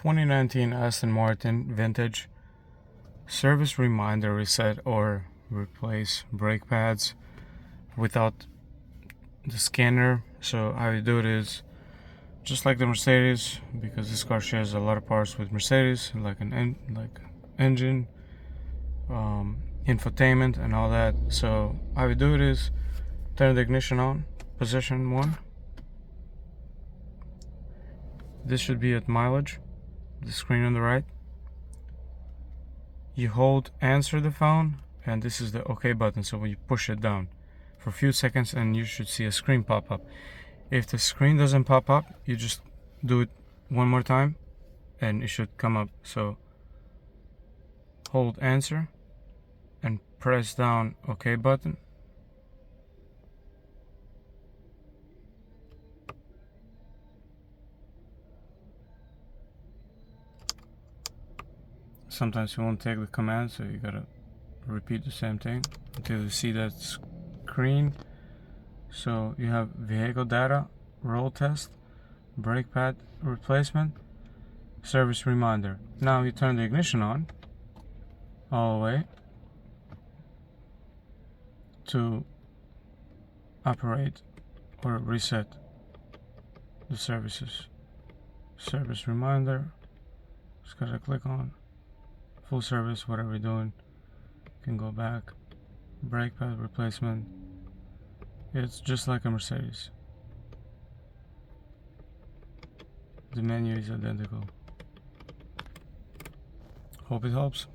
2019 Aston Martin vintage. Service reminder reset or replace brake pads without the scanner. So how you do it is just like the Mercedes, because this car shares a lot of parts with Mercedes, like engine, infotainment and all that. So how you do it is turn the ignition on, position 1. This should be at mileage, the screen on the right. You hold answer the phone, and this is the OK button. So when you push it down for a few seconds, and you should see a screen pop up. If the screen doesn't pop up, you just do it one more time and it should come up. So hold answer and press down OK button. Sometimes you won't take the command, so you gotta repeat the same thing until you see that screen. So you have vehicle data, roll test, brake pad replacement, service reminder. Now you turn the ignition on all the way to operate or reset the services. Service reminder, just gotta click on full service, whatever you're doing. You can go back, brake pad replacement. It's just like a Mercedes. The menu is identical. Hope it helps.